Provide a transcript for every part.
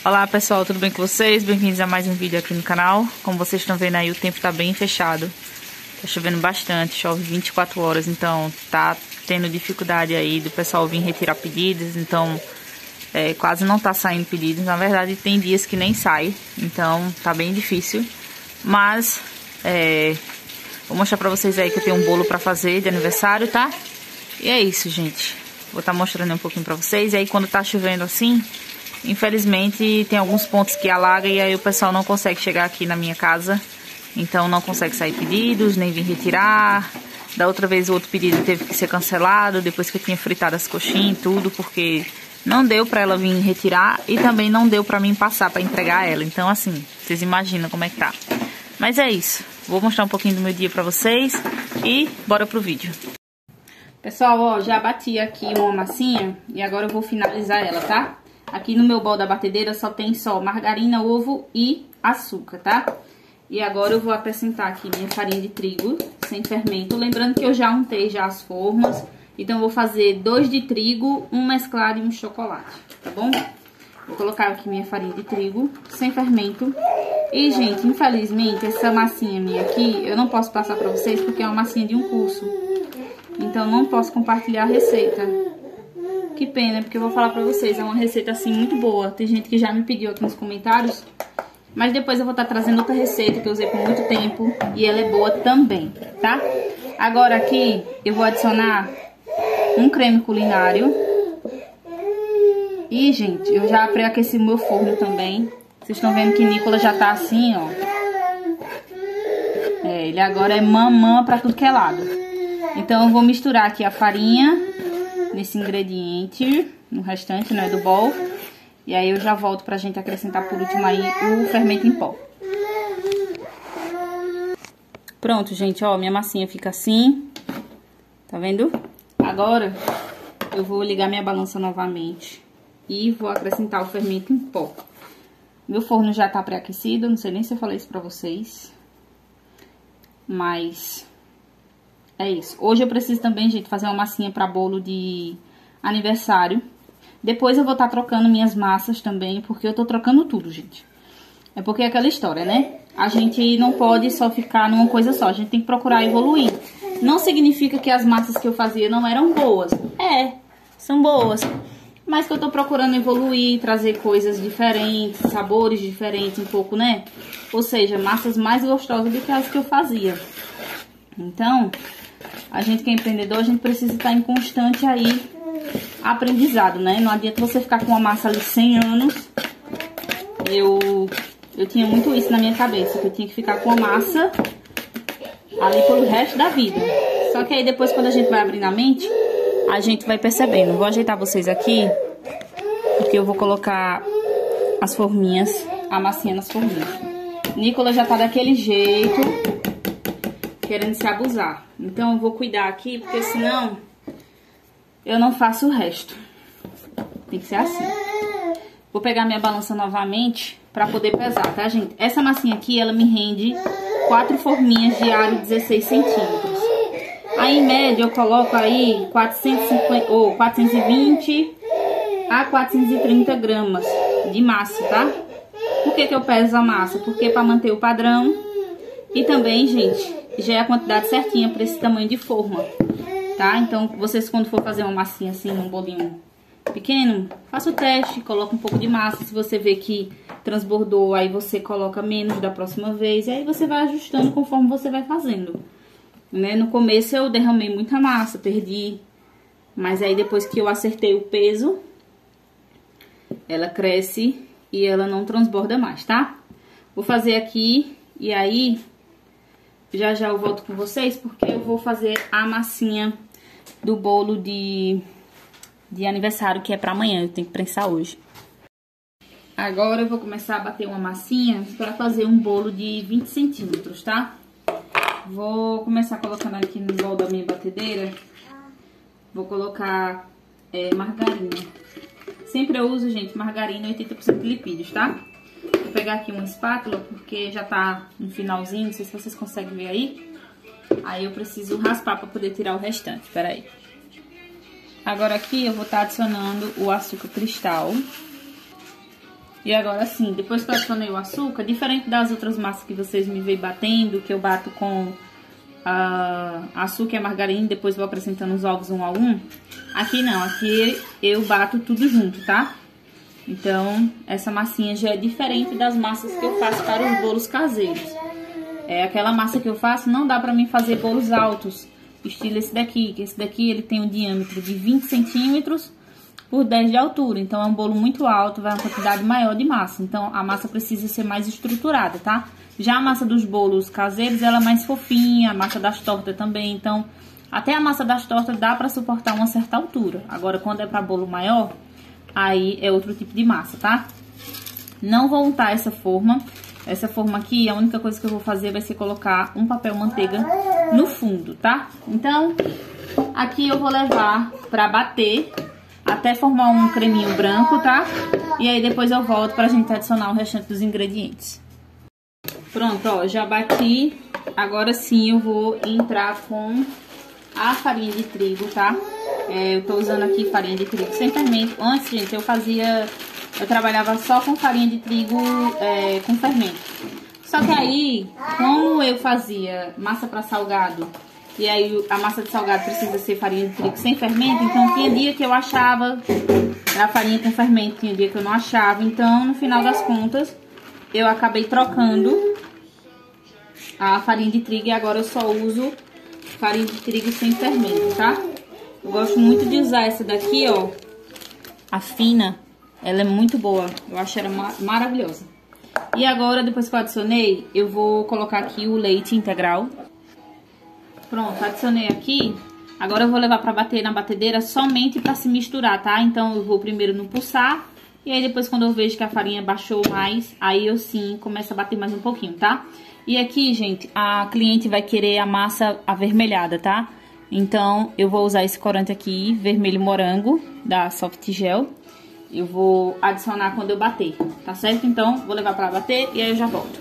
Olá pessoal, tudo bem com vocês? Bem-vindos a mais um vídeo aqui no canal. Como vocês estão vendo aí, o tempo tá bem fechado. Tá chovendo bastante, chove 24 horas, então tá tendo dificuldade aí do pessoal vir retirar pedidos, então quase não tá saindo pedidos. Na verdade tem dias que nem sai, então tá bem difícil. Mas vou mostrar pra vocês aí que eu tenho um bolo pra fazer de aniversário, tá? E é isso, gente. Vou estar mostrando um pouquinho pra vocês. E aí quando tá chovendo assim, infelizmente tem alguns pontos que alaga e aí o pessoal não consegue chegar aqui na minha casa. Então não consegue sair pedidos, nem vir retirar. Da outra vez o outro pedido teve que ser cancelado, depois que eu tinha fritado as coxinhas e tudo, porque não deu pra ela vir retirar e também não deu pra mim passar pra entregar ela. Então assim, vocês imaginam como é que tá. Mas é isso, vou mostrar um pouquinho do meu dia pra vocês e bora pro vídeo. Pessoal, ó, já bati aqui uma massinha e agora eu vou finalizar ela, tá? Aqui no meu bol da batedeira só tem só margarina, ovo e açúcar, tá? E agora eu vou acrescentar aqui minha farinha de trigo sem fermento. Lembrando que eu já untei já as formas. Então eu vou fazer 2 de trigo, um mesclado e um chocolate, tá bom? Vou colocar aqui minha farinha de trigo sem fermento. E, gente, infelizmente, essa massinha minha aqui, eu não posso passar pra vocês porque é uma massinha de um curso. Então não posso compartilhar a receita. Que pena, porque eu vou falar pra vocês, é uma receita assim muito boa. Tem gente que já me pediu aqui nos comentários. Mas depois eu vou estar trazendo outra receita que eu usei por muito tempo e ela é boa também, tá? Agora aqui eu vou adicionar um creme culinário. E, gente, eu já pré-aqueci o meu forno também. Vocês estão vendo que Nicolas já tá assim, ó. Ele agora é mamã pra tudo que é lado. Então eu vou misturar aqui a farinha nesse ingrediente, no restante, né, do bol. E aí eu já volto pra gente acrescentar por último aí o fermento em pó. Pronto, gente, ó, minha massinha fica assim. Tá vendo? Agora eu vou ligar minha balança novamente e vou acrescentar o fermento em pó. Meu forno já tá pré-aquecido, não sei nem se eu falei isso pra vocês. Mas é isso. Hoje eu preciso também, gente, fazer uma massinha pra bolo de aniversário. Depois eu vou estar trocando minhas massas também, porque eu tô trocando tudo, gente. É porque é aquela história, né? A gente não pode só ficar numa coisa só, a gente tem que procurar evoluir. Não significa que as massas que eu fazia não eram boas. São boas. Mas que eu tô procurando evoluir, trazer coisas diferentes, sabores diferentes um pouco, né? Ou seja, massas mais gostosas do que as que eu fazia. Então, a gente que é empreendedor, a gente precisa estar em constante aí aprendizado, né? Não adianta você ficar com uma massa ali 100 anos. Eu tinha muito isso na minha cabeça, que eu tinha que ficar com a massa ali pelo resto da vida. Só que aí depois, quando a gente vai abrindo a mente, a gente vai percebendo. Vou ajeitar vocês aqui, porque eu vou colocar as forminhas, a massinha nas forminhas. Nicolas já tá daquele jeito, querendo se abusar. Então eu vou cuidar aqui, porque senão eu não faço o resto. Tem que ser assim. Vou pegar minha balança novamente pra poder pesar, tá, gente? Essa massinha aqui, ela me rende 4 forminhas de alho 16 centímetros. Aí, em média, eu coloco aí 420 a 430 gramas de massa, tá? Por que eu peso a massa? Porque pra manter o padrão. E também, gente, já é a quantidade certinha pra esse tamanho de forma, tá? Então, vocês quando for fazer uma massinha assim, num bolinho pequeno, faça o teste, coloca um pouco de massa. Se você vê que transbordou, aí você coloca menos da próxima vez. E aí você vai ajustando conforme você vai fazendo, né? No começo eu derramei muita massa, perdi. Mas aí depois que eu acertei o peso, ela cresce e ela não transborda mais, tá? Vou fazer aqui e aí já eu volto com vocês, porque eu vou fazer a massinha do bolo de aniversário, que é pra amanhã. Eu tenho que prensar hoje. Agora eu vou começar a bater uma massinha pra fazer um bolo de 20 centímetros, tá? Vou começar colocando aqui no bol da minha batedeira. Vou colocar margarina. Sempre eu uso, gente, margarina 80% de lipídios, tá? Vou pegar aqui uma espátula, porque já tá no finalzinho, não sei se vocês conseguem ver aí. Aí eu preciso raspar pra poder tirar o restante, peraí. Agora aqui eu vou estar adicionando o açúcar cristal. E agora sim, depois que eu adicionei o açúcar, diferente das outras massas que vocês me veem batendo, que eu bato com açúcar e margarina, depois vou acrescentando os ovos um a um. Aqui não, aqui eu bato tudo junto, tá? Então, essa massinha já é diferente das massas que eu faço para os bolos caseiros. Aquela massa que eu faço não dá pra mim fazer bolos altos, estilo esse daqui, que esse daqui ele tem um diâmetro de 20 centímetros por 10 de altura. Então, é um bolo muito alto, vai uma quantidade maior de massa. Então, a massa precisa ser mais estruturada, tá? Já a massa dos bolos caseiros, ela é mais fofinha, a massa das tortas também. Então, até a massa das tortas dá pra suportar uma certa altura. Agora, quando é pra bolo maior, aí é outro tipo de massa, tá? Não vou untar essa forma. Essa forma aqui, a única coisa que eu vou fazer vai ser colocar um papel manteiga no fundo, tá? Então, aqui eu vou levar pra bater até formar um creminho branco, tá? E aí depois eu volto pra gente adicionar o restante dos ingredientes. Pronto, ó, já bati. Agora sim eu vou entrar com a farinha de trigo, tá? Eu tô usando aqui farinha de trigo sem fermento. Antes, gente, eu trabalhava só com farinha de trigo com fermento. Só que aí, como eu fazia massa para salgado, e aí a massa de salgado precisa ser farinha de trigo sem fermento, então tinha dia que eu achava a farinha com fermento, tinha dia que eu não achava. Então, no final das contas, eu acabei trocando a farinha de trigo e agora eu só uso farinha de trigo sem fermento, tá? Eu gosto muito de usar essa daqui, ó, a fina. Ela é muito boa, eu acho ela maravilhosa. E agora, depois que eu adicionei, eu vou colocar aqui o leite integral. Pronto, adicionei aqui. Agora eu vou levar pra bater na batedeira somente pra se misturar, tá? Então eu vou primeiro no pulsar. E aí depois, quando eu vejo que a farinha baixou mais, aí eu sim começo a bater mais um pouquinho, tá? E aqui, gente, a cliente vai querer a massa avermelhada, tá? Então eu vou usar esse corante aqui, vermelho morango, da Soft Gel. Eu vou adicionar quando eu bater, tá certo? Então, vou levar pra bater e aí eu já volto.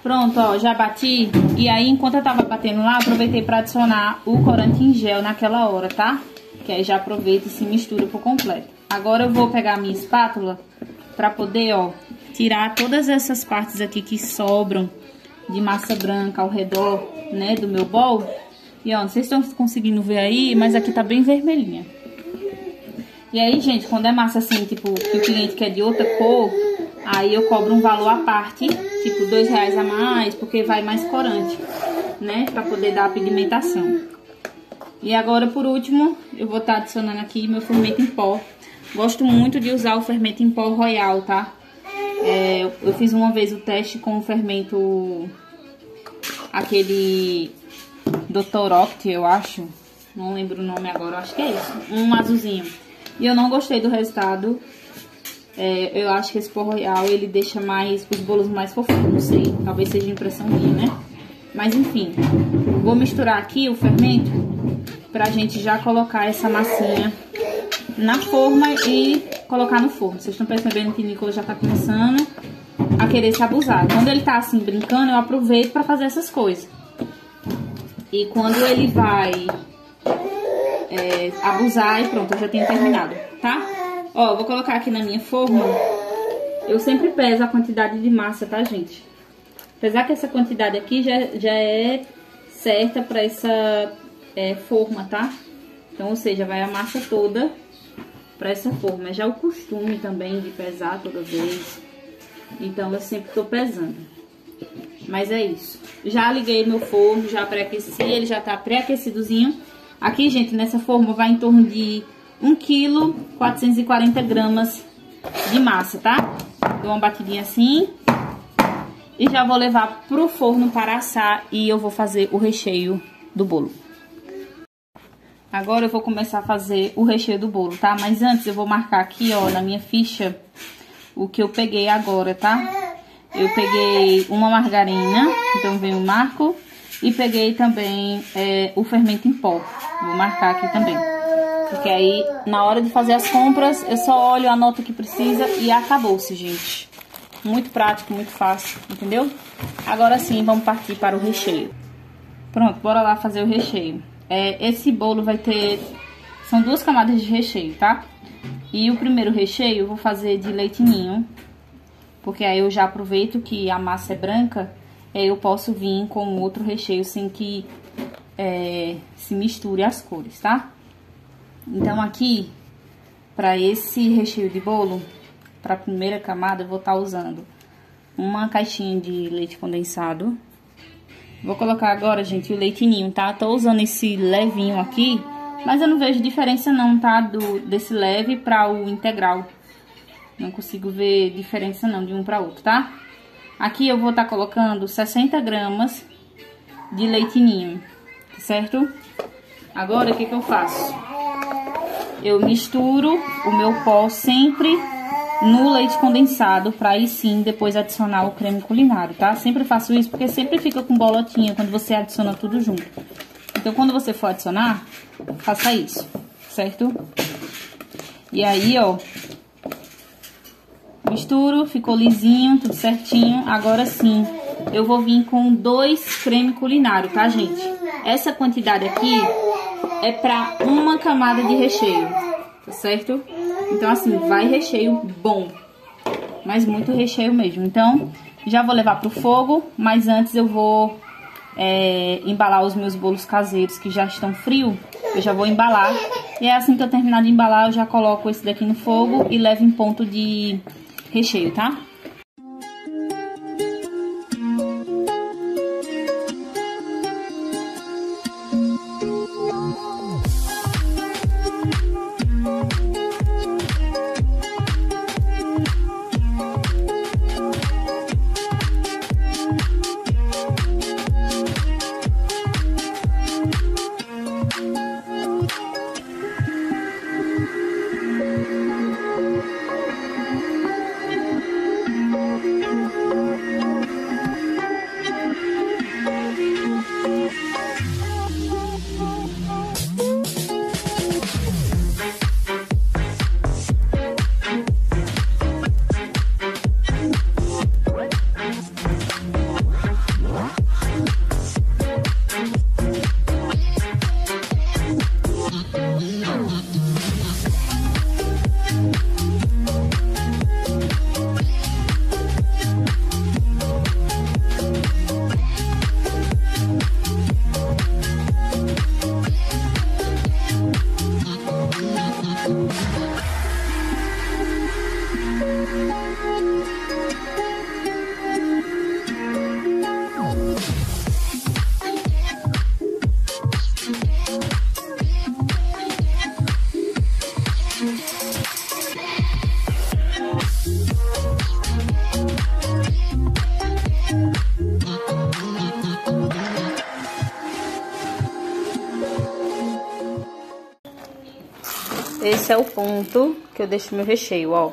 Pronto, ó, já bati. E aí, enquanto eu tava batendo lá, aproveitei pra adicionar o corante em gel naquela hora, tá? Que aí já aproveita e se mistura por completo. Agora eu vou pegar a minha espátula pra poder, ó, tirar todas essas partes aqui que sobram de massa branca ao redor, né, do meu bol. E, ó, não sei se estão conseguindo ver aí, mas aqui tá bem vermelhinha. E aí, gente, quando é massa assim, tipo, que o cliente quer de outra cor, aí eu cobro um valor à parte, tipo R$2 a mais, porque vai mais corante, né? Pra poder dar a pigmentação. E agora, por último, eu vou estar adicionando aqui meu fermento em pó. Gosto muito de usar o fermento em pó Royal, tá? Eu fiz uma vez o teste com o fermento, aquele Dr. Oct, eu acho. Não lembro o nome agora, eu acho que é isso. Um azulzinho. E eu não gostei do resultado. Eu acho que esse pó Royal, ele deixa mais os bolos mais fofinhos, não sei. Talvez seja impressão minha, né? Mas enfim, vou misturar aqui o fermento pra gente já colocar essa massinha na forma e colocar no forno. Vocês estão percebendo que o Nicolas já tá começando a querer se abusar. Quando ele tá assim brincando, eu aproveito pra fazer essas coisas. E quando ele vai abusar, e pronto, eu já tenho terminado, tá? Ó, vou colocar aqui na minha forma. Eu sempre peso a quantidade de massa, tá, gente? Apesar que essa quantidade aqui já é certa pra essa forma, tá? Então, ou seja, vai a massa toda pra essa forma. Já é o costume também de pesar toda vez. Então, eu sempre tô pesando. Mas é isso. Já liguei meu forno, já pré-aqueci, ele já tá pré-aquecidozinho. Aqui, gente, nessa forma vai em torno de 1 kg, 440 gramas de massa, tá? Dou uma batidinha assim. E já vou levar pro forno para assar e eu vou fazer o recheio do bolo. Agora eu vou começar a fazer o recheio do bolo, tá? Mas antes eu vou marcar aqui, ó, na minha ficha, o que eu peguei agora, tá? Eu peguei uma margarina, então vem o marco. E peguei também o fermento em pó. Vou marcar aqui também. Porque aí, na hora de fazer as compras, eu só olho, anoto o que precisa e acabou-se, gente. Muito prático, muito fácil, entendeu? Agora sim, vamos partir para o recheio. Pronto, bora lá fazer o recheio. Esse bolo vai ter... São 2 camadas de recheio, tá? E o primeiro recheio eu vou fazer de leite ninho, porque aí eu já aproveito que a massa é branca, e aí eu posso vir com outro recheio sem que se misture as cores, tá? Então aqui, para esse recheio de bolo, para a primeira camada, eu vou estar usando uma caixinha de leite condensado. Vou colocar agora, gente, o leite ninho, tá? Tô usando esse levinho aqui, mas eu não vejo diferença não, tá? Desse leve para o integral. Não consigo ver diferença não de um para outro, tá? Aqui eu vou estar colocando 60 gramas de leite ninho, certo? Agora, o que eu faço? Eu misturo o meu pó sempre no leite condensado, para aí sim depois adicionar o creme culinário, tá? Sempre faço isso porque sempre fica com bolotinha quando você adiciona tudo junto. Então, quando você for adicionar, faça isso, certo? E aí, ó, misturo, ficou lisinho, tudo certinho. Agora sim, eu vou vir com 2 creme culinário, tá, gente? Essa quantidade aqui é pra uma camada de recheio, tá certo? Então, assim, vai recheio bom, mas muito recheio mesmo. Então, já vou levar pro fogo, mas antes eu vou embalar os meus bolos caseiros que já estão frios. Eu já vou embalar, e é assim que eu terminar de embalar, eu já coloco esse daqui no fogo e levo em ponto de recheio, tá? Esse é o ponto que eu deixo meu recheio, ó.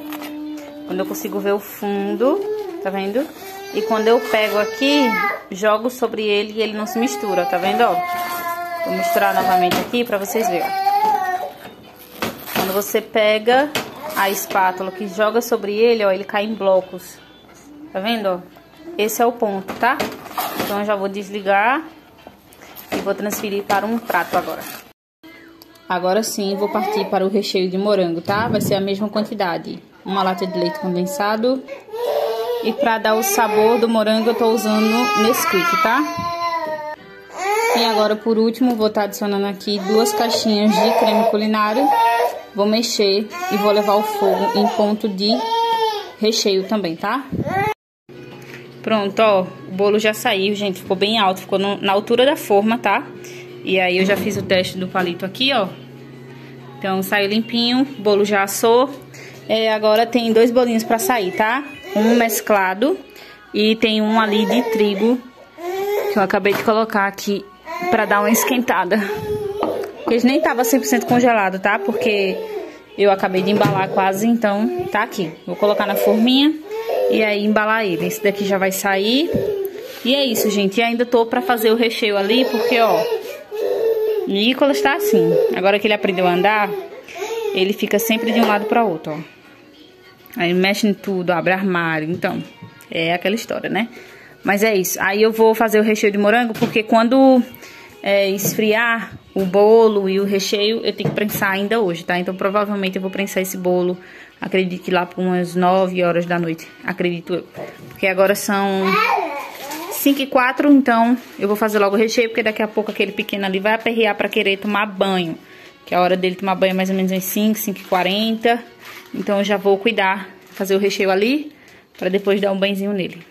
Quando eu consigo ver o fundo, tá vendo? E quando eu pego aqui, jogo sobre ele e ele não se mistura, tá vendo, ó? Vou misturar novamente aqui pra vocês verem. Quando você pega a espátula que joga sobre ele, ó, ele cai em blocos. Tá vendo, ó? Esse é o ponto, tá? Então eu já vou desligar e vou transferir para um prato agora. Agora sim, vou partir para o recheio de morango, tá? Vai ser a mesma quantidade. Uma lata de leite condensado. E para dar o sabor do morango, eu tô usando Nesquik, tá? E agora, por último, vou estar adicionando aqui 2 caixinhas de creme culinário. Vou mexer e vou levar ao fogo em ponto de recheio também, tá? Pronto, ó. O bolo já saiu, gente. Ficou bem alto, ficou na altura da forma, tá? E aí eu já fiz o teste do palito aqui, ó. Então saiu limpinho, o bolo já assou. Agora tem 2 bolinhos pra sair, tá? Um mesclado e tem um ali de trigo que eu acabei de colocar aqui pra dar uma esquentada. Eles nem tava 100% congelado, tá? Porque eu acabei de embalar quase, então tá aqui. Vou colocar na forminha e aí embalar ele. Esse daqui já vai sair. E é isso, gente. E ainda tô pra fazer o recheio ali, porque, ó, Nicolas tá assim. Agora que ele aprendeu a andar, ele fica sempre de um lado pra outro, ó. Aí mexe em tudo, abre armário. Então, é aquela história, né? Mas é isso. Aí eu vou fazer o recheio de morango, porque quando esfriar o bolo e o recheio, eu tenho que prensar ainda hoje, tá? Então, provavelmente eu vou prensar esse bolo, acredito que lá por umas 9 horas da noite, acredito eu. Porque agora são 5h04, então eu vou fazer logo o recheio, porque daqui a pouco aquele pequeno ali vai aperrear pra querer tomar banho. Que a hora dele tomar banho é mais ou menos às 5h40. Então eu já vou cuidar, fazer o recheio ali, pra depois dar um banhozinho nele.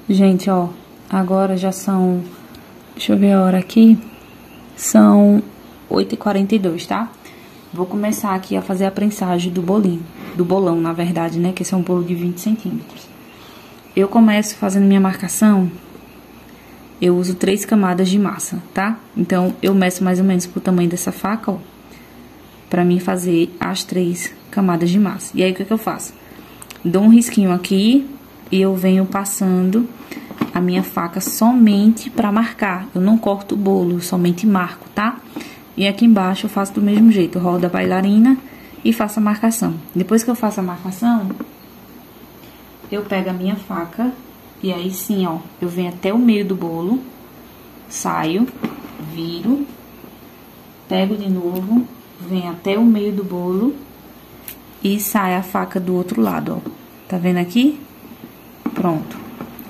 Gente, ó, agora já são, deixa eu ver a hora aqui, são 8h42, tá? Vou começar aqui a fazer a prensagem do bolinho, do bolão, na verdade, né? Que esse é um bolo de 20 centímetros. Eu começo fazendo minha marcação, eu uso 3 camadas de massa, tá? Então, eu meço mais ou menos pro tamanho dessa faca, ó, pra mim fazer as 3 camadas de massa. E aí, o que que eu faço? Dou um risquinho aqui e eu venho passando a minha faca somente pra marcar. Eu não corto o bolo, somente marco, tá? E aqui embaixo eu faço do mesmo jeito, eu rodo a bailarina e faço a marcação. Depois que eu faço a marcação, eu pego a minha faca e aí sim, ó, eu venho até o meio do bolo, saio, viro, pego de novo, venho até o meio do bolo e sai a faca do outro lado, ó. Tá vendo aqui? Pronto.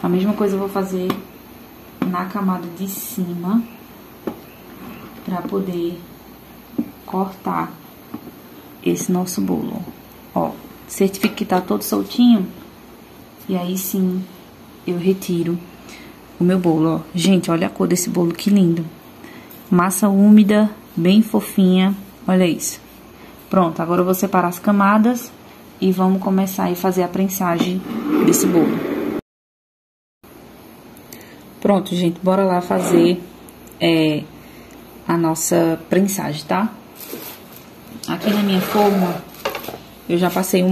A mesma coisa eu vou fazer na camada de cima, pra poder cortar esse nosso bolo, ó. Certifico que tá todo soltinho, e aí sim eu retiro o meu bolo, ó. Gente, olha a cor desse bolo, que lindo. Massa úmida, bem fofinha, olha isso. Pronto, agora eu vou separar as camadas e vamos começar a fazer a prensagem desse bolo. Pronto, gente, bora lá fazer a nossa prensagem, tá? Aqui na minha forma, eu já passei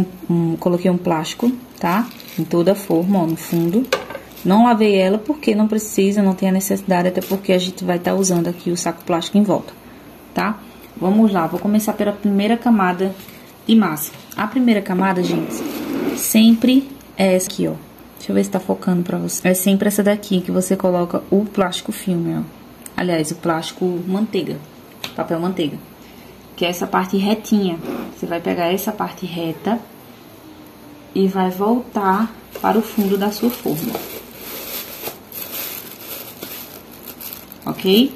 coloquei um plástico, tá? Em toda a forma, ó, no fundo. Não lavei ela porque não precisa, não tem a necessidade, até porque a gente vai estar usando aqui o saco plástico em volta, tá? Vamos lá, vou começar pela primeira camada de massa. A primeira camada, gente, sempre é essa aqui, ó. Deixa eu ver se tá focando pra você. É sempre essa daqui que você coloca o plástico filme, ó. Aliás, o plástico manteiga, papel manteiga. Que é essa parte retinha. Você vai pegar essa parte reta e vai voltar para o fundo da sua forma. Ok?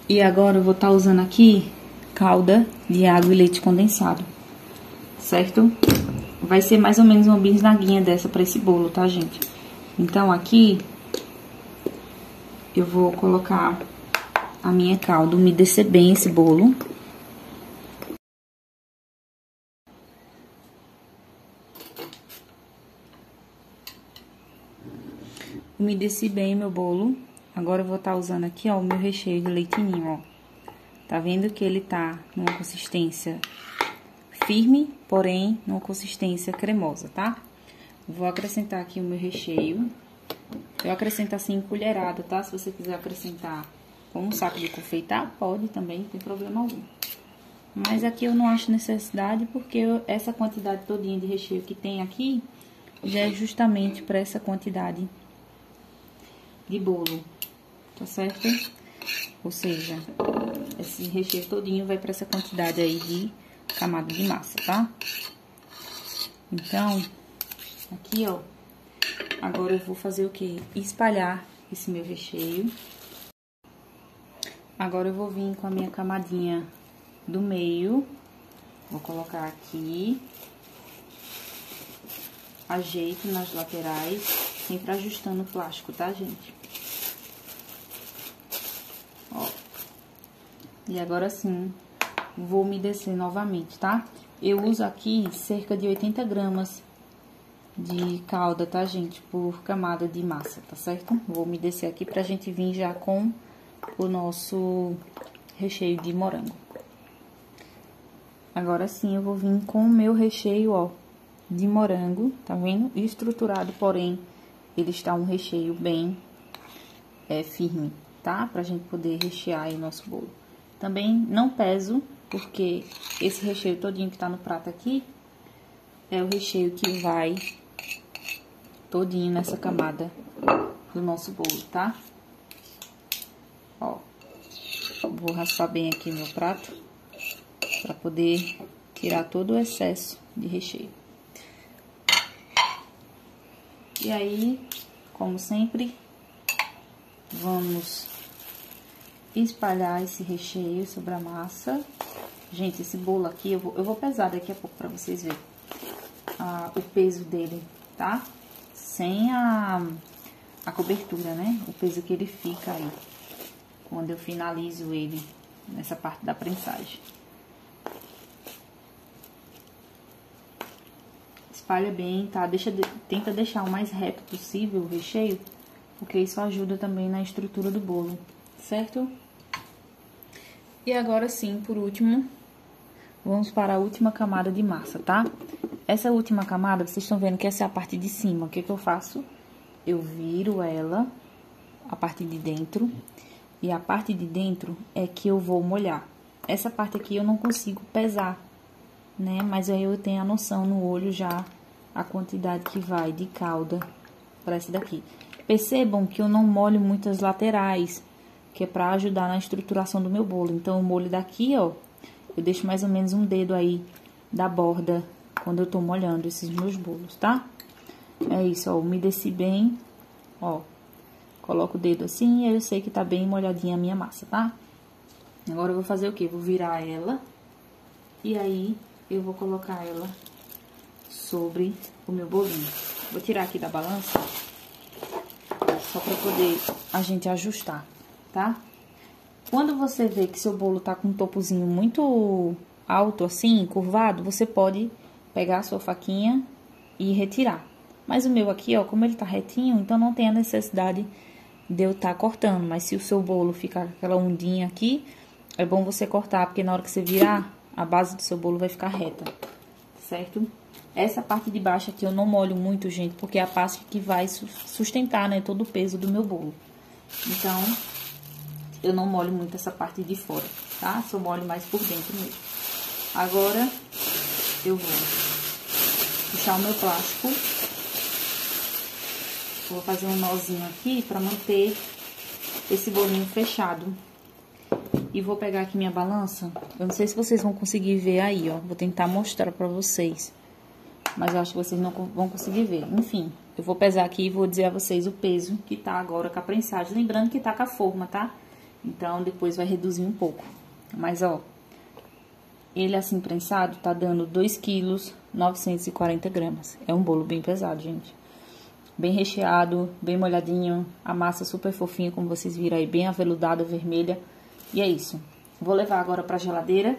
E agora eu vou estar usando aqui calda de água e leite condensado. Certo? Vai ser mais ou menos uma bisnaguinha dessa pra esse bolo, tá, gente? Então, aqui, eu vou colocar a minha calda, umedecer bem esse bolo. Umedeci bem meu bolo. Agora eu vou estar usando aqui, ó, o meu recheio de leitinho, ó. Tá vendo que ele tá numa consistência firme, porém, numa consistência cremosa, tá? Vou acrescentar aqui o meu recheio. Eu acrescento assim, colherada, tá? Se você quiser acrescentar com um saco de confeitar, pode também, não tem problema algum. Mas aqui eu não acho necessidade, porque essa quantidade todinha de recheio que tem aqui, já é justamente para essa quantidade de bolo, tá certo? Ou seja, esse recheio todinho vai para essa quantidade aí de camada de massa, tá? Então, aqui, ó, agora eu vou fazer o quê? Espalhar esse meu recheio. Agora eu vou vir com a minha camadinha do meio, vou colocar aqui, ajeito nas laterais, sempre ajustando o plástico, tá, gente? Ó. E agora sim, vou umedecer novamente, tá? Eu uso aqui cerca de 80 gramas de calda, tá, gente? Por camada de massa, tá certo? Vou umedecer aqui pra gente vir já com o nosso recheio de morango. Agora sim, eu vou vir com o meu recheio, ó, de morango, tá vendo? Estruturado, porém, ele está um recheio bem firme, tá? Pra gente poder rechear aí o nosso bolo. Também não peso, porque esse recheio todinho que tá no prato aqui é o recheio que vai todinho nessa camada do nosso bolo, tá? Ó, vou raspar bem aqui meu prato pra poder tirar todo o excesso de recheio. E aí, como sempre, vamos espalhar esse recheio sobre a massa. Gente, esse bolo aqui, eu vou pesar daqui a pouco pra vocês verem o peso dele, tá? Sem a cobertura, né? O peso que ele fica aí, quando eu finalizo ele nessa parte da prensagem. Espalha bem, tá? Tenta deixar o mais reto possível o recheio, porque isso ajuda também na estrutura do bolo, certo? E agora sim, por último, vamos para a última camada de massa, tá? Essa última camada, vocês estão vendo que essa é a parte de cima. O que eu faço? Eu viro ela, a parte de dentro, e a parte de dentro é que eu vou molhar. Essa parte aqui eu não consigo pesar, né? Mas aí eu tenho a noção no olho já, a quantidade que vai de calda para essa daqui. Percebam que eu não molho muito as laterais, que é para ajudar na estruturação do meu bolo. Então, o molho daqui, ó, eu deixo mais ou menos um dedo aí da borda quando eu tô molhando esses meus bolos, tá? É isso, ó, umedeci bem, ó, coloco o dedo assim e aí eu sei que tá bem molhadinha a minha massa, tá? Agora eu vou fazer o quê? Vou virar ela e aí eu vou colocar ela sobre o meu bolinho. Vou tirar aqui da balança, só pra poder a gente ajustar, tá? Quando você vê que seu bolo tá com um topozinho muito alto assim, curvado, você pode pegar a sua faquinha e retirar. Mas o meu aqui, ó, como ele tá retinho, então não tem a necessidade de eu tá cortando. Mas se o seu bolo ficar com aquela ondinha aqui, é bom você cortar, porque na hora que você virar, a base do seu bolo vai ficar reta, certo? Essa parte de baixo aqui eu não molho muito, gente, porque é a parte que vai sustentar, né, todo o peso do meu bolo. Então, eu não molho muito essa parte de fora, tá? Só molho mais por dentro mesmo. Agora, eu vou puxar o meu plástico. Vou fazer um nozinho aqui pra manter esse bolinho fechado. E vou pegar aqui minha balança. Eu não sei se vocês vão conseguir ver aí, ó. Vou tentar mostrar pra vocês. Mas eu acho que vocês não vão conseguir ver. Enfim, eu vou pesar aqui e vou dizer a vocês o peso que tá agora com a prensagem. Lembrando que tá com a forma, tá? Então, depois vai reduzir um pouco. Mas, ó, ele assim prensado tá dando 2 quilos 940 gramas. É um bolo bem pesado, gente. Bem recheado, bem molhadinho. A massa super fofinha, como vocês viram aí, bem aveludada, vermelha. E é isso. Vou levar agora pra geladeira.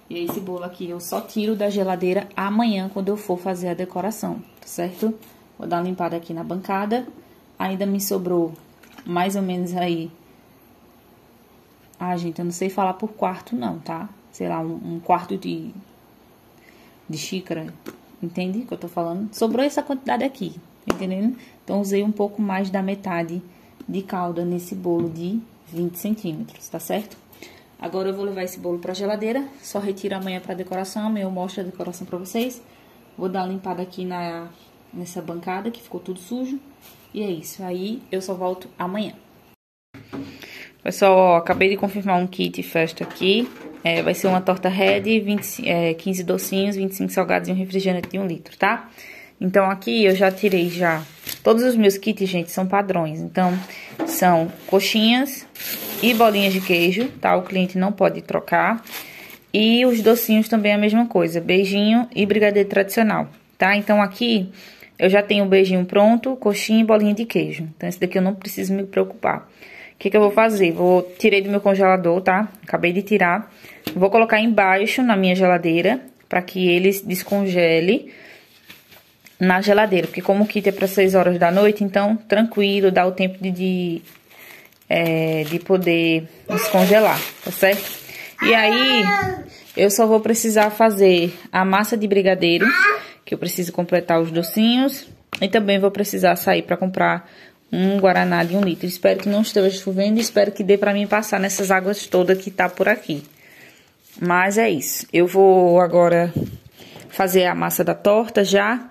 E esse bolo aqui eu só tiro da geladeira amanhã, quando eu for fazer a decoração, tá certo? Vou dar uma limpada aqui na bancada. Ainda me sobrou mais ou menos aí... Ah, gente, eu não sei falar por quarto não, tá? Sei lá, um quarto de xícara, entende o que eu tô falando? Sobrou essa quantidade aqui, entendendo? Então, usei um pouco mais da metade de calda nesse bolo de 20 centímetros, tá certo? Agora, eu vou levar esse bolo pra geladeira, só retiro amanhã pra decoração, amanhã eu mostro a decoração pra vocês. Vou dar uma limpada aqui nessa bancada, que ficou tudo sujo. E é isso, aí eu só volto amanhã. Pessoal, ó, acabei de confirmar um kit festa aqui. Vai ser uma torta Red, 15 docinhos, 25 salgados e um refrigerante de 1 litro, tá? Então, aqui eu já tirei já... Todos os meus kits, gente, são padrões. Então, são coxinhas e bolinhas de queijo, tá? O cliente não pode trocar. E os docinhos também é a mesma coisa, beijinho e brigadeiro tradicional, tá? Então, aqui eu já tenho o beijinho pronto, coxinha e bolinha de queijo. Então, esse daqui eu não preciso me preocupar. O que eu vou fazer? Tirei do meu congelador, tá? Acabei de tirar. Vou colocar embaixo na minha geladeira, pra que ele descongele na geladeira. Porque como o kit é pra 6 horas da noite, então, tranquilo, dá o tempo de poder descongelar, tá certo? E aí, eu só vou precisar fazer a massa de brigadeiro, que eu preciso completar os docinhos. E também vou precisar sair pra comprar um guaraná de 1 litro. Espero que não esteja chovendo e espero que dê pra mim passar nessas águas todas que tá por aqui. Mas é isso. Eu vou agora fazer a massa da torta já.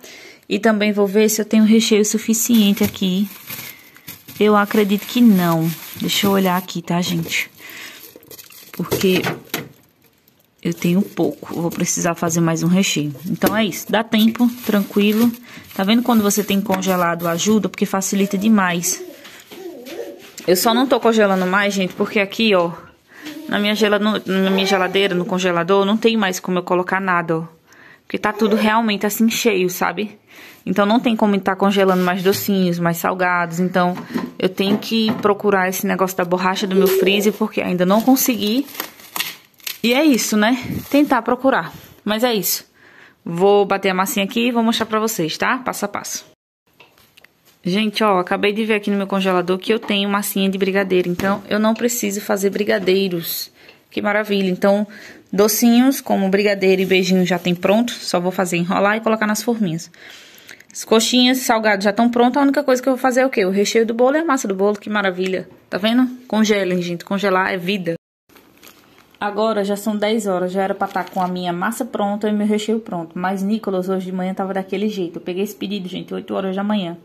E também vou ver se eu tenho recheio suficiente aqui. Eu acredito que não. Deixa eu olhar aqui, tá, gente? Porque eu tenho pouco. Vou precisar fazer mais um recheio. Então é isso. Dá tempo, tranquilo. Tá vendo quando você tem congelado ajuda? Porque facilita demais. Eu só não tô congelando mais, gente, porque aqui, ó, na minha geladeira, no congelador, não tem mais como eu colocar nada, ó. Porque tá tudo realmente assim cheio, sabe? Então não tem como estar congelando mais docinhos, mais salgados. Então eu tenho que procurar esse negócio da borracha do meu freezer, porque ainda não consegui. E é isso, né? Tentar procurar. Mas é isso. Vou bater a massinha aqui e vou mostrar pra vocês, tá? Passo a passo. Gente, ó, acabei de ver aqui no meu congelador que eu tenho massinha de brigadeiro. Então eu não preciso fazer brigadeiros. Que maravilha. Então, docinhos como brigadeiro e beijinho já tem pronto. Só vou fazer enrolar e colocar nas forminhas. As coxinhas salgadas já estão prontas. A única coisa que eu vou fazer é o quê? O recheio do bolo e a massa do bolo. Que maravilha. Tá vendo? Congelem, gente. Congelar é vida. Agora já são 10 horas. Já era pra estar com a minha massa pronta e meu recheio pronto. Mas Nicolas hoje de manhã tava daquele jeito. Eu peguei esse pedido, gente, 8 horas da manhã.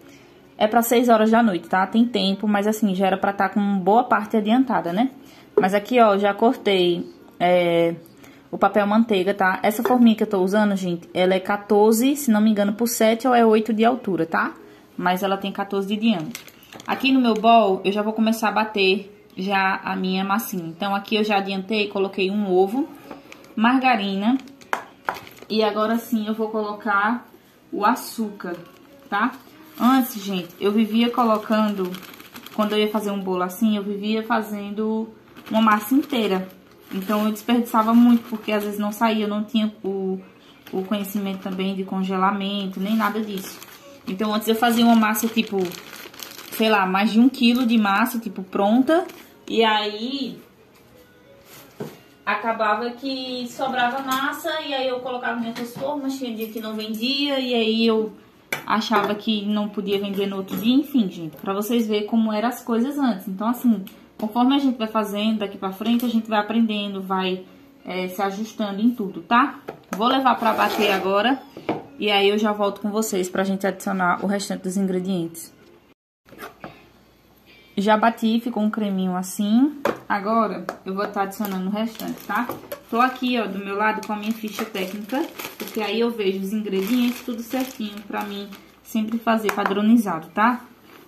É pra 6 horas da noite, tá? Tem tempo, mas assim, já era pra estar com boa parte adiantada, né? Mas aqui, ó, já cortei o papel manteiga, tá? Essa forminha que eu tô usando, gente, ela é 14, se não me engano, por 7 ou é 8 de altura, tá? Mas ela tem 14 de diâmetro. Aqui no meu bowl, eu já vou começar a bater já a minha massinha. Então, aqui eu já adiantei, coloquei um ovo, margarina. E agora sim, eu vou colocar o açúcar, tá? Antes, gente, eu vivia colocando, quando eu ia fazer um bolo assim, eu vivia fazendo uma massa inteira. Então, eu desperdiçava muito, porque às vezes não saía, eu não tinha o conhecimento também de congelamento, nem nada disso. Então, antes eu fazia uma massa, tipo, sei lá, mais de 1 quilo de massa, tipo, pronta. E aí, acabava que sobrava massa, e aí eu colocava em outras formas, tinha dia que não vendia, e aí eu achava que não podia vender no outro dia, enfim, gente, pra vocês verem como eram as coisas antes. Então, assim, conforme a gente vai fazendo daqui pra frente, a gente vai aprendendo, vai se ajustando em tudo, tá? Vou levar pra bater agora, e aí eu já volto com vocês pra gente adicionar o restante dos ingredientes. Já bati, ficou um creminho assim. Agora, eu vou estar adicionando o restante, tá? Tô aqui, ó, do meu lado com a minha ficha técnica, porque aí eu vejo os ingredientes tudo certinho pra mim sempre fazer padronizado, tá?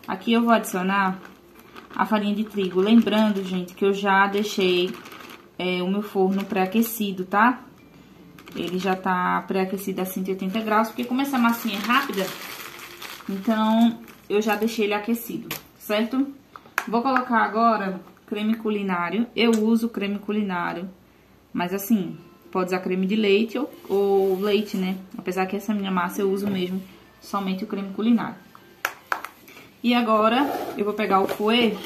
Aqui eu vou adicionar a farinha de trigo. Lembrando, gente, que eu já deixei o meu forno pré-aquecido, tá? Ele já tá pré-aquecido a 180 graus, porque como essa massinha é rápida, então eu já deixei ele aquecido, certo? Vou colocar agora creme culinário. Eu uso creme culinário, mas assim, pode usar creme de leite ou leite, né? Apesar que essa minha massa eu uso mesmo somente o creme culinário. E agora eu vou pegar o fouet.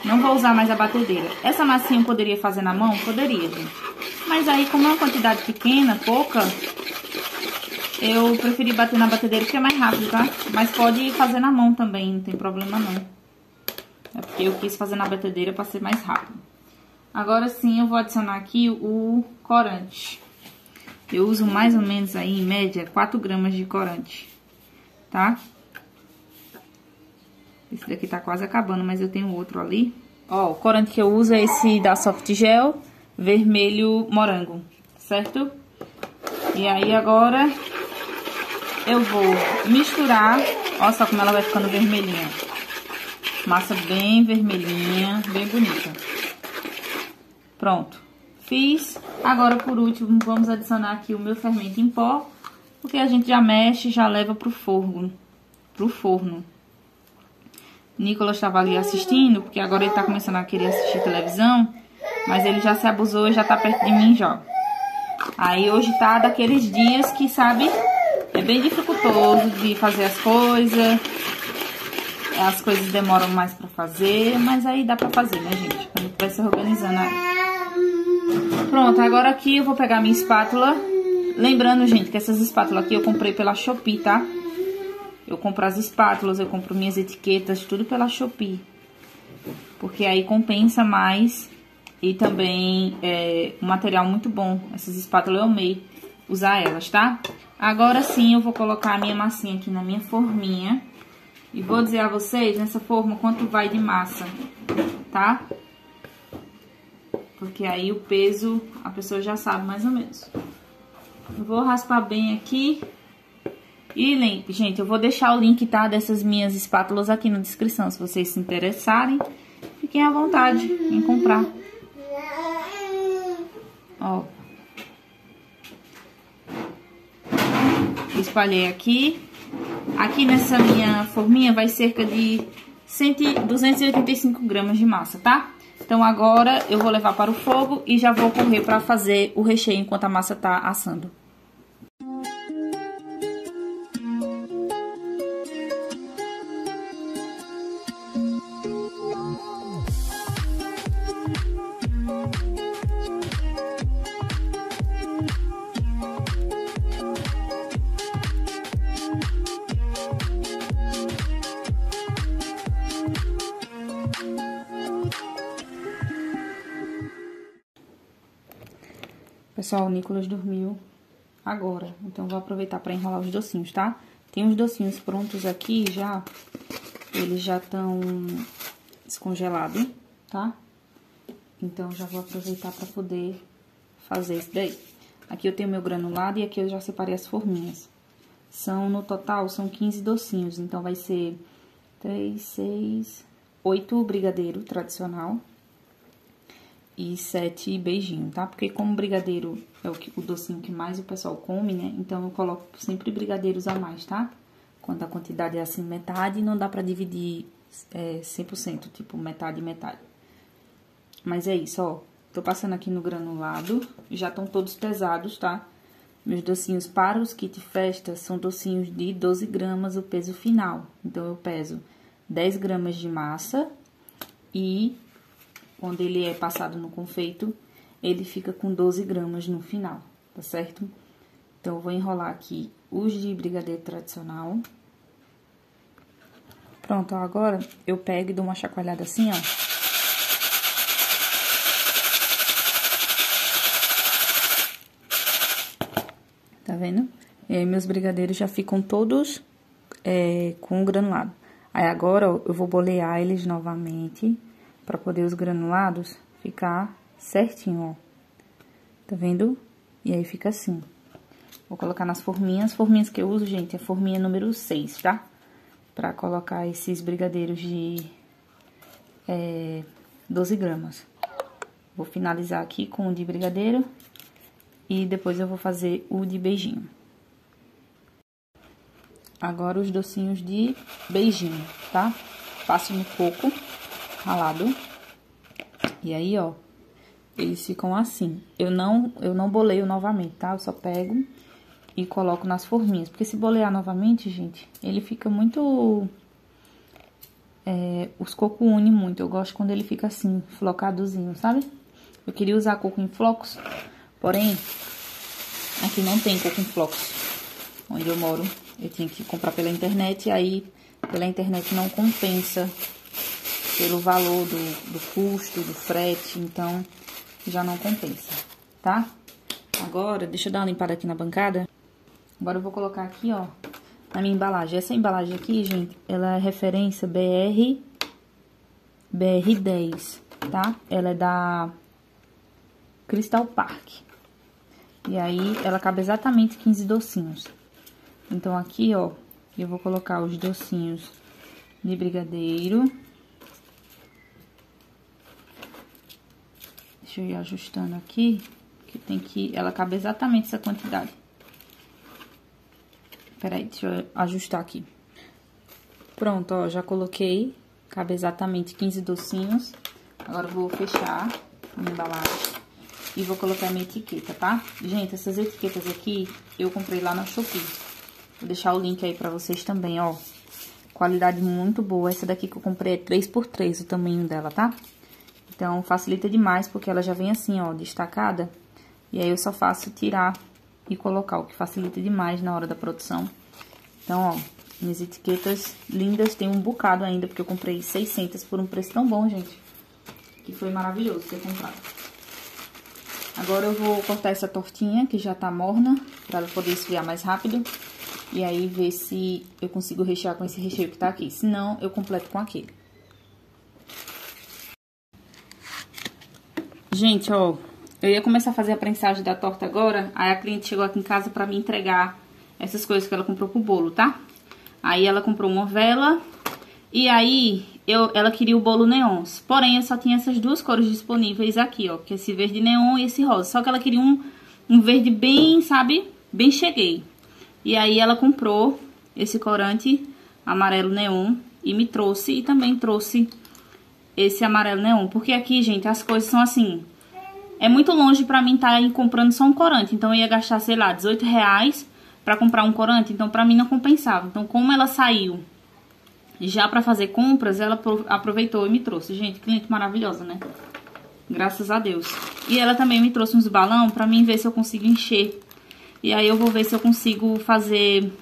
Não vou usar mais a batedeira. Essa massinha eu poderia fazer na mão? Poderia, gente. Mas aí, como é uma quantidade pequena, pouca, eu preferi bater na batedeira porque é mais rápido, tá? Mas pode fazer na mão também, não tem problema não. É porque eu quis fazer na batedeira para ser mais rápido. Agora sim, eu vou adicionar aqui o corante. Eu uso mais ou menos aí, em média, 4 gramas de corante, tá? Esse daqui tá quase acabando, mas eu tenho outro ali. Ó, o corante que eu uso é esse da Soft Gel, vermelho morango, certo? E aí agora eu vou misturar. Ó só como ela vai ficando vermelhinha. Massa bem vermelhinha, bem bonita. Pronto. Fiz. Agora, por último, vamos adicionar aqui o meu fermento em pó. Porque a gente já mexe, já leva pro forno. Nicolas estava ali assistindo, porque agora ele tá começando a querer assistir televisão. Mas ele já se abusou e já tá perto de mim já. Aí hoje tá daqueles dias que, sabe, é bem dificultoso de fazer as coisas. As coisas demoram mais pra fazer, mas aí dá pra fazer, né, gente? A gente vai se organizando aí. Pronto, agora aqui eu vou pegar minha espátula. Lembrando, gente, que essas espátulas aqui eu comprei pela Shopee, tá? Eu compro as espátulas, eu compro minhas etiquetas, tudo pela Shopee. Porque aí compensa mais e também é um material muito bom. Essas espátulas eu amei usar elas, tá? Agora sim eu vou colocar a minha massinha aqui na minha forminha. E vou dizer a vocês, nessa forma, quanto vai de massa, tá? Porque aí o peso, a pessoa já sabe mais ou menos. Eu vou raspar bem aqui. E, gente, eu vou deixar o link, tá, dessas minhas espátulas aqui na descrição. Se vocês se interessarem, fiquem à vontade em comprar. Ó. Espalhei aqui. Aqui nessa minha forminha vai cerca de 285 gramas de massa, tá? Então agora eu vou levar para o fogo e já vou correr para fazer o recheio enquanto a massa tá assando. Pessoal, o Nicolas dormiu agora, então vou aproveitar para enrolar os docinhos, tá? Tem os docinhos prontos aqui já, eles já estão descongelados, tá? Então já vou aproveitar para poder fazer isso daí. Aqui eu tenho meu granulado e aqui eu já separei as forminhas. No total, são 15 docinhos, então vai ser 3, 6, 8 brigadeiro tradicional. E 7 beijinhos, tá? Porque como brigadeiro é o docinho que mais o pessoal come, né? Então, eu coloco sempre brigadeiros a mais, tá? Quando a quantidade é assim, metade, não dá pra dividir 100%, tipo, metade e metade. Mas é isso, ó. Tô passando aqui no granulado, já estão todos pesados, tá? Meus docinhos para os kit festa são docinhos de 12 gramas o peso final. Então, eu peso 10 gramas de massa e... quando ele é passado no confeito, ele fica com 12 gramas no final, tá certo? Então, eu vou enrolar aqui os de brigadeiro tradicional. Pronto, ó, agora eu pego e dou uma chacoalhada assim, ó. Tá vendo? E aí, meus brigadeiros já ficam todos com o granulado. Aí, agora, ó, eu vou bolear eles novamente... pra poder os granulados ficar certinho, ó. Tá vendo? E aí fica assim. Vou colocar nas forminhas. As forminhas que eu uso, gente, é a forminha número 6, tá? Pra colocar esses brigadeiros de 12 gramas. Vou finalizar aqui com o de brigadeiro. E depois eu vou fazer o de beijinho. Agora os docinhos de beijinho, tá? Passo no coco ralado. E aí, ó, eles ficam assim. Eu não boleio novamente, tá? Eu só pego e coloco nas forminhas. Porque se bolear novamente, gente, ele fica muito... os cocos unem muito. Eu gosto quando ele fica assim, flocadozinho, sabe? Eu queria usar coco em flocos, porém, aqui não tem coco em flocos. Onde eu moro, eu tinha que comprar pela internet, e aí, pela internet não compensa... pelo valor do custo, do frete, então já não compensa, tá? Agora, deixa eu dar uma limpada aqui na bancada. Agora eu vou colocar aqui, ó, na minha embalagem. Essa embalagem aqui, gente, ela é referência BR10, tá? Ela é da Crystal Park. E aí, ela cabe exatamente 15 docinhos. Então, aqui, ó, eu vou colocar os docinhos de brigadeiro. Deixa eu ir ajustando aqui, que tem que... ela cabe exatamente essa quantidade. Peraí, deixa eu ajustar aqui. Pronto, ó, já coloquei. Cabe exatamente 15 docinhos. Agora eu vou fechar a minha embalagem e vou colocar a minha etiqueta, tá? Gente, essas etiquetas aqui eu comprei lá na Shopee. Vou deixar o link aí pra vocês também, ó. Qualidade muito boa. Essa daqui que eu comprei é 3x3 o tamanho dela, tá? Então, facilita demais, porque ela já vem assim, ó, destacada. E aí, eu só faço tirar e colocar, o que facilita demais na hora da produção. Então, ó, minhas etiquetas lindas. Tem um bocado ainda, porque eu comprei 600 por um preço tão bom, gente. Que foi maravilhoso ter comprado. Agora eu vou cortar essa tortinha, que já tá morna, pra ela poder esfriar mais rápido. E aí ver se eu consigo rechear com esse recheio que tá aqui. Se não, eu completo com aquele. Gente, ó, eu ia começar a fazer a prensagem da torta agora. Aí a cliente chegou aqui em casa pra me entregar essas coisas que ela comprou pro bolo, tá? Aí ela comprou uma vela. E aí, ela queria o bolo neon. Porém, eu só tinha essas duas cores disponíveis aqui, ó. Que é esse verde neon e esse rosa. Só que ela queria um verde bem, sabe? Bem cheguei. E aí, ela comprou esse corante amarelo neon e me trouxe. E também trouxe esse amarelo neon. Porque aqui, gente, as coisas são assim... É muito longe pra mim estar comprando só um corante. Então, eu ia gastar, sei lá, R$18 pra comprar um corante. Então, pra mim não compensava. Então, como ela saiu... Já pra fazer compras, ela aproveitou e me trouxe. Gente, cliente maravilhosa, né? Graças a Deus. E ela também me trouxe uns balão pra mim ver se eu consigo encher. E aí eu vou ver se eu consigo fazer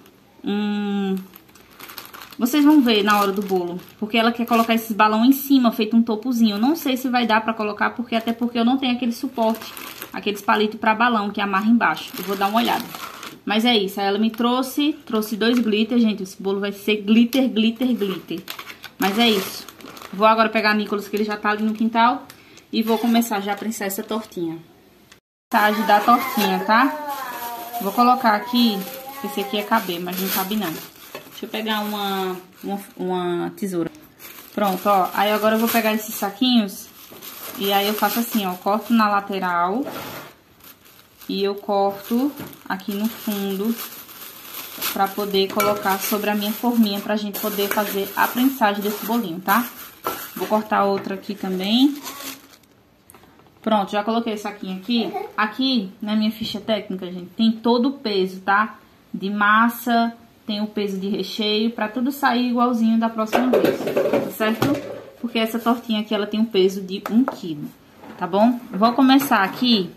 Vocês vão ver na hora do bolo. Porque ela quer colocar esses balão em cima, feito um topozinho. Eu não sei se vai dar pra colocar, até porque eu não tenho aquele suporte, aqueles palitos pra balão que amarra embaixo. Eu vou dar uma olhada. Mas é isso, aí ela me trouxe 2 glitter, gente, esse bolo vai ser glitter, glitter, glitter. Mas é isso. Vou agora pegar o Nicolas, que ele já tá ali no quintal, e vou começar já a prensar essa tortinha. Prensagem da tortinha, tá? Vou colocar aqui, esse aqui é caber, mas não cabe não. Deixa eu pegar uma tesoura. Pronto, ó, aí agora eu vou pegar esses saquinhos, e aí eu faço assim, ó, corto na lateral... E eu corto aqui no fundo pra poder colocar sobre a minha forminha pra gente poder fazer a prensagem desse bolinho, tá? Vou cortar outra aqui também. Pronto, já coloquei esse saquinho aqui. Aqui, na minha ficha técnica, gente, tem todo o peso, tá? De massa, tem o peso de recheio, pra tudo sair igualzinho da próxima vez, certo? Porque essa tortinha aqui, ela tem um peso de 1 quilo, tá bom? Vou começar aqui...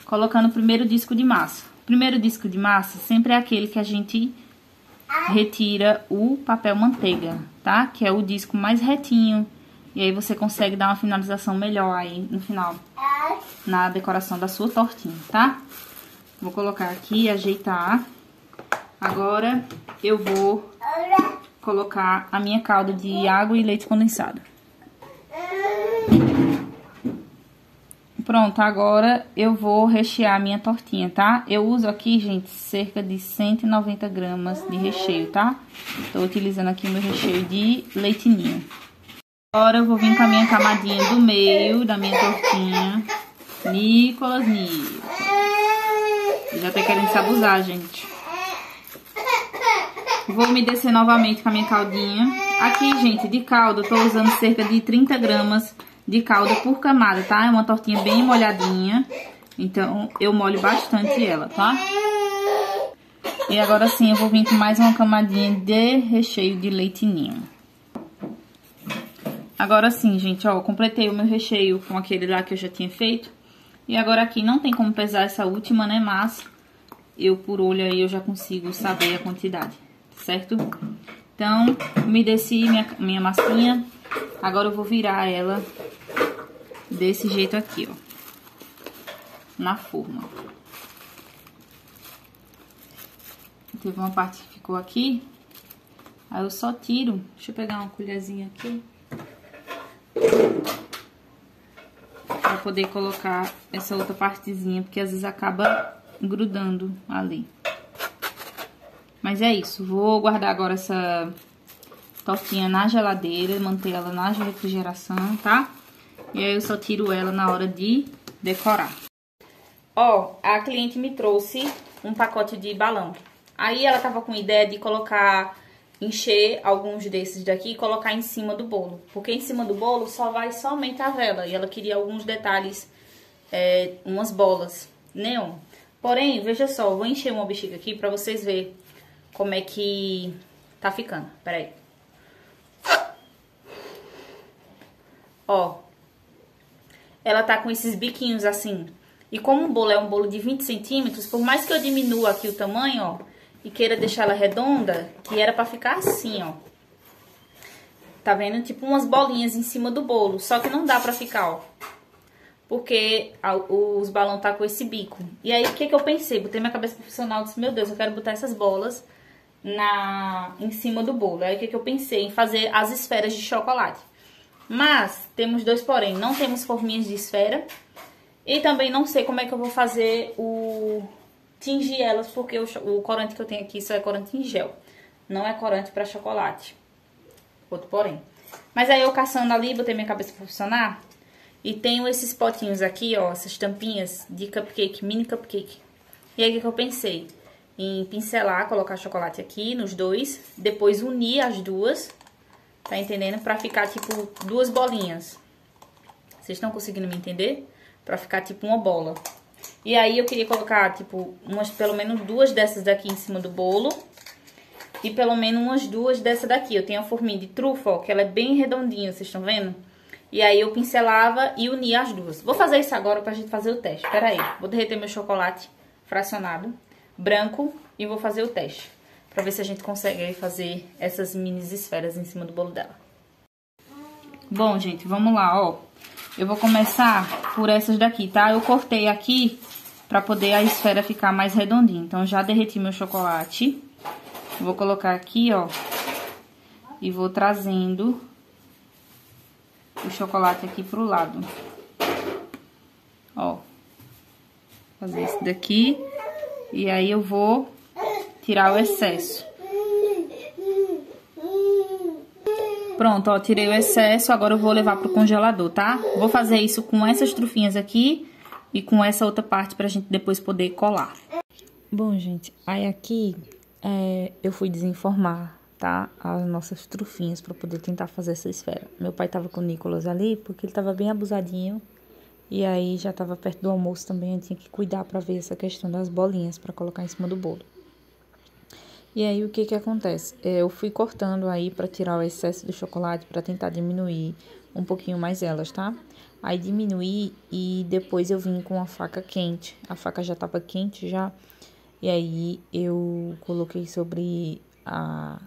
colocando o primeiro disco de massa. O primeiro disco de massa sempre é aquele que a gente retira o papel manteiga, tá? Que é o disco mais retinho. E aí você consegue dar uma finalização melhor aí no final, na decoração da sua tortinha, tá? Vou colocar aqui, ajeitar. Agora eu vou colocar a minha calda de água e leite condensado. Pronto, agora eu vou rechear a minha tortinha, tá? Eu uso aqui, gente, cerca de 190 gramas de recheio, tá? Tô utilizando aqui o meu recheio de leite ninho. Agora eu vou vir com a minha camadinha do meio da minha tortinha. Nicolas. Já tá querendo se abusar, gente. Vou umedecer novamente com a minha caldinha. Aqui, gente, de calda, eu tô usando cerca de 30 gramas de calda por camada, tá? É uma tortinha bem molhadinha, então eu molho bastante ela, tá? E agora sim eu vou vir com mais uma camadinha de recheio de leite ninho. Agora sim, gente, ó, eu completei o meu recheio com aquele lá que eu já tinha feito. E agora aqui não tem como pesar essa última, né, mas eu por olho aí eu já consigo saber a quantidade, certo? Então, umedeci minha massinha. Agora eu vou virar ela desse jeito aqui, ó, na forma. Teve uma parte que ficou aqui, aí eu só tiro. Deixa eu pegar uma colherzinha aqui pra poder colocar essa outra partezinha, porque às vezes acaba grudando ali. Mas é isso, vou guardar agora essa tortinha na geladeira, manter ela na refrigeração, tá? E aí eu só tiro ela na hora de decorar. Ó, a cliente me trouxe um pacote de balão. Aí ela tava com ideia de colocar, encher alguns desses daqui e colocar em cima do bolo. Porque em cima do bolo só vai somente a vela. E ela queria alguns detalhes, umas bolas neon. Porém, veja só, eu vou encher uma bexiga aqui pra vocês verem como é que tá ficando. Pera aí. Ó, ela tá com esses biquinhos assim. E como o bolo é um bolo de 20 centímetros, por mais que eu diminua aqui o tamanho, ó, e queira deixar ela redonda, que era pra ficar assim, ó. Tá vendo? Tipo umas bolinhas em cima do bolo, só que não dá pra ficar, ó. porque os balões tá com esse bico. E aí, o que eu pensei? Botei minha cabeça profissional e disse, meu Deus, eu quero botar essas bolas em cima do bolo. Aí, o que eu pensei? Em fazer as esferas de chocolate. Mas, temos dois porém. Não temos forminhas de esfera. E também não sei como é que eu vou fazer tingir elas, porque o corante que eu tenho aqui só é corante em gel. Não é corante pra chocolate. Outro porém. Mas aí eu caçando ali, botei minha cabeça pra funcionar. E tenho esses potinhos aqui, ó, essas tampinhas de cupcake, mini cupcake. E aí o que eu pensei? Em pincelar, colocar chocolate aqui nos dois. Depois unir as duas, tá entendendo? Pra ficar tipo duas bolinhas. Vocês estão conseguindo me entender? Pra ficar tipo uma bola. E aí eu queria colocar tipo pelo menos duas dessas daqui em cima do bolo. E pelo menos umas duas dessa daqui. Eu tenho a forminha de trufa, ó, que ela é bem redondinha, vocês estão vendo? E aí eu pincelava e unia as duas. Vou fazer isso agora pra gente fazer o teste. Pera aí, vou derreter meu chocolate fracionado, branco, e vou fazer o teste. Pra ver se a gente consegue aí fazer essas mini esferas em cima do bolo dela. Bom, gente, vamos lá, ó. Eu vou começar por essas daqui, tá? Eu cortei aqui pra poder a esfera ficar mais redondinha. Então, já derreti meu chocolate. Vou colocar aqui, ó. E vou trazendo o chocolate aqui pro lado. Ó. Fazer esse daqui. E aí eu vou tirar o excesso. Pronto, ó, tirei o excesso, agora eu vou levar pro congelador, tá? Vou fazer isso com essas trufinhas aqui e com essa outra parte pra gente depois poder colar. Bom, gente, aí aqui eu fui desenformar, tá? As nossas trufinhas pra poder tentar fazer essa esfera. Meu pai tava com o Nicolas ali porque ele tava bem abusadinho. E aí já tava perto do almoço também, eu tinha que cuidar pra ver essa questão das bolinhas pra colocar em cima do bolo. E aí, o que que acontece? Eu fui cortando aí pra tirar o excesso do chocolate, pra tentar diminuir um pouquinho mais elas, tá? Aí, diminuí e depois eu vim com a faca quente. A faca já tava quente já. E aí, eu coloquei sobre a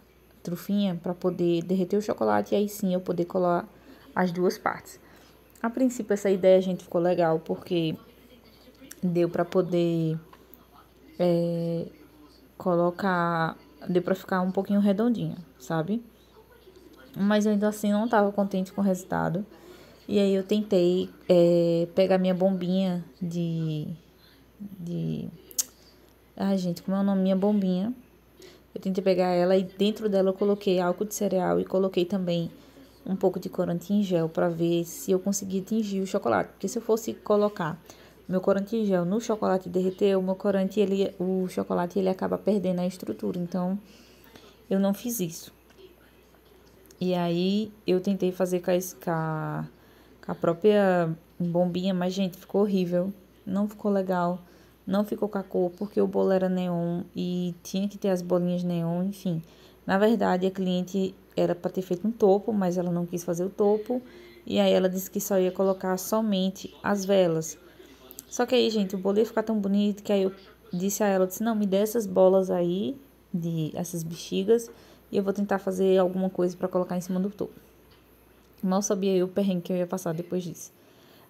trufinha pra poder derreter o chocolate e aí sim eu poder colar as duas partes. A princípio, essa ideia, gente, ficou legal porque deu pra poder colocar, deu pra ficar um pouquinho redondinha, sabe? Mas eu ainda assim não tava contente com o resultado. E aí eu tentei pegar minha bombinha Ai, gente, como é o nome? Minha bombinha. Eu tentei pegar ela e dentro dela eu coloquei álcool de cereal e coloquei também um pouco de corante em gel pra ver se eu conseguia tingir o chocolate. Porque se eu fosse colocar meu corante em gel no chocolate derreter, o chocolate ele acaba perdendo a estrutura. Então, eu não fiz isso. E aí, eu tentei fazer com a própria bombinha, mas, gente, ficou horrível. Não ficou legal. Não ficou com a cor, porque o bolo era neon e tinha que ter as bolinhas neon, enfim. Na verdade, a cliente era para ter feito um topo, mas ela não quis fazer o topo. E aí, ela disse que só ia colocar somente as velas. Só que aí, gente, o bolo ia ficar tão bonito que aí eu disse a ela, eu disse, não, me dê essas bolas aí, essas bexigas, e eu vou tentar fazer alguma coisa pra colocar em cima do topo. Mal sabia eu o perrengue que eu ia passar depois disso.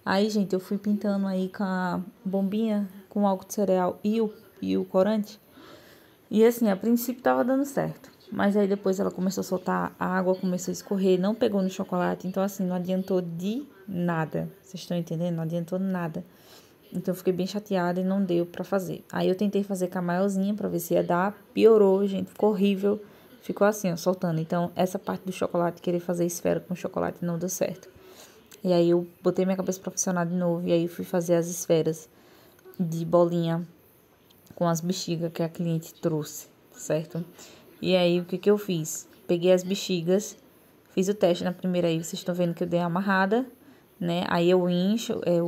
Aí, gente, eu fui pintando aí com a bombinha, com o álcool de cereal e o corante. E assim, a princípio tava dando certo. Mas aí depois ela começou a soltar, a água começou a escorrer, não pegou no chocolate. Então assim, não adiantou de nada. Vocês estão entendendo? Não adiantou nada. Então, eu fiquei bem chateada e não deu pra fazer. Aí, eu tentei fazer com a maiorzinha pra ver se ia dar. Piorou, gente. Ficou horrível. Ficou assim, ó, soltando. Então, essa parte do chocolate, querer fazer esfera com chocolate, não deu certo. E aí, eu botei minha cabeça pra funcionar de novo. E aí, eu fui fazer as esferas de bolinha com as bexigas que a cliente trouxe, certo? E aí, o que que eu fiz? Peguei as bexigas, fiz o teste na primeira aí. Vocês estão vendo que eu dei uma amarrada, né? Aí eu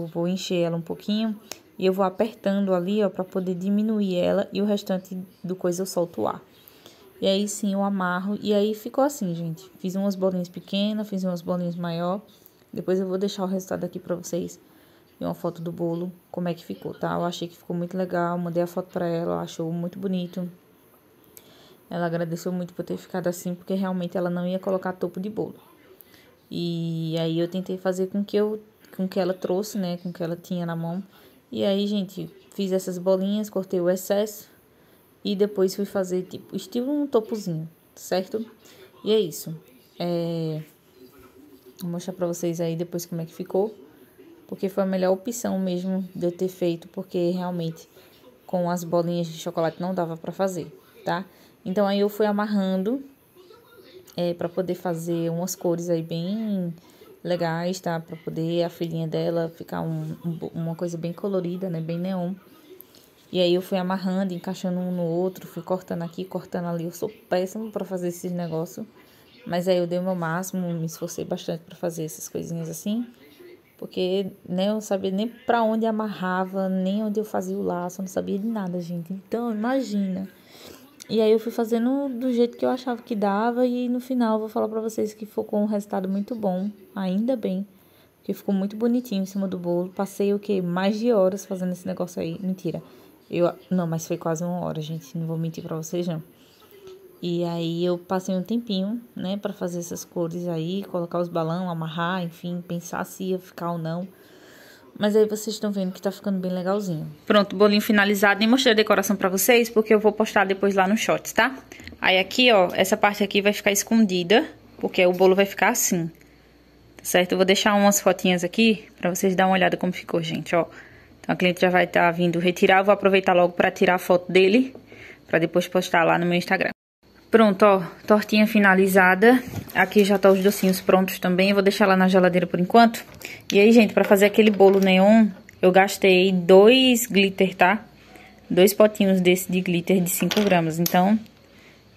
vou encher ela um pouquinho e eu vou apertando ali, ó, pra poder diminuir ela e o restante do coisa eu solto o ar. E aí sim eu amarro e aí ficou assim, gente. Fiz umas bolinhas pequenas, fiz umas bolinhas maior. Depois eu vou deixar o resultado aqui pra vocês e uma foto do bolo, como é que ficou, tá? Eu achei que ficou muito legal, mandei a foto pra ela, ela achou muito bonito. Ela agradeceu muito por ter ficado assim, porque realmente ela não ia colocar topo de bolo. E aí eu tentei fazer com que eu com o que ela trouxe, né? Com o que ela tinha na mão. E aí, gente, fiz essas bolinhas, cortei o excesso. E depois fui fazer, tipo, estilo um topozinho, certo? E é isso. Vou mostrar pra vocês aí depois como é que ficou. Porque foi a melhor opção mesmo de eu ter feito. Porque realmente com as bolinhas de chocolate não dava pra fazer, tá? Então aí eu fui amarrando pra poder fazer umas cores aí bem legais, tá? Pra poder a filhinha dela ficar uma coisa bem colorida, né? Bem neon. E aí eu fui amarrando, encaixando um no outro, fui cortando aqui, cortando ali. Eu sou péssima pra fazer esses negócios. Mas aí eu dei o meu máximo, me esforcei bastante pra fazer essas coisinhas assim. Porque, né, eu não sabia nem pra onde amarrava, nem onde eu fazia o laço, eu não sabia de nada, gente. Então, imagina. E aí eu fui fazendo do jeito que eu achava que dava e no final eu vou falar pra vocês que ficou um resultado muito bom, ainda bem. Porque ficou muito bonitinho em cima do bolo. Passei o quê? Mais de horas fazendo esse negócio aí. Mentira. Não, mas foi quase 1 hora, gente. Não vou mentir pra vocês, não. E aí eu passei um tempinho, né, pra fazer essas cores aí, colocar os balões, amarrar, enfim, pensar se ia ficar ou não. Mas aí vocês estão vendo que tá ficando bem legalzinho. Pronto, bolinho finalizado. Nem mostrei a decoração pra vocês, porque eu vou postar depois lá no Shorts, tá? Aí aqui, ó, essa parte aqui vai ficar escondida, porque o bolo vai ficar assim, tá certo? Eu vou deixar umas fotinhas aqui pra vocês darem uma olhada como ficou, gente, ó. Então a cliente já vai estar vindo retirar, eu vou aproveitar logo pra tirar a foto dele, pra depois postar lá no meu Instagram. Pronto, ó, tortinha finalizada. Aqui já tá os docinhos prontos também. Eu vou deixar lá na geladeira por enquanto. E aí, gente, pra fazer aquele bolo neon, eu gastei 2 glitter, tá? 2 potinhos desse de glitter de 5 gramas. Então,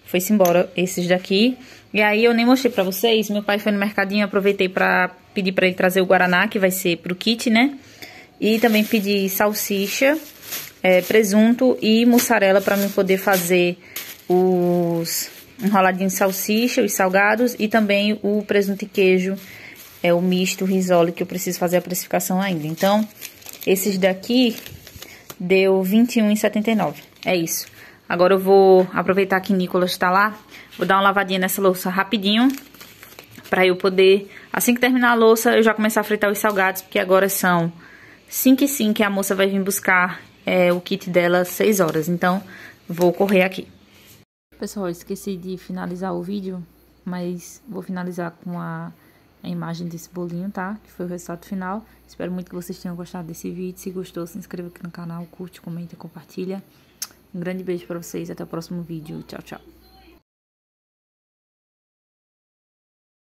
foi-se embora esses daqui. E aí, eu nem mostrei pra vocês. Meu pai foi no mercadinho, aproveitei pra pedir pra ele trazer o guaraná, que vai ser pro kit, né? E também pedi salsicha, presunto e mussarela pra mim poder fazer os enroladinhos de salsicha, os salgados e também o presunto e queijo, o misto, o risole, que eu preciso fazer a precificação ainda. Então, esses daqui deu R$21,79. É isso. Agora eu vou aproveitar que Nicolas tá lá, vou dar uma lavadinha nessa louça rapidinho, pra eu poder, assim que terminar a louça, eu já começar a fritar os salgados, porque agora são 5h05 que a moça vai vir buscar o kit dela às 6 horas. Então, vou correr aqui. Pessoal, esqueci de finalizar o vídeo, mas vou finalizar com a imagem desse bolinho, tá? Que foi o resultado final. Espero muito que vocês tenham gostado desse vídeo. Se gostou, se inscreva aqui no canal, curte, comenta, compartilha. Um grande beijo pra vocês, até o próximo vídeo. Tchau, tchau.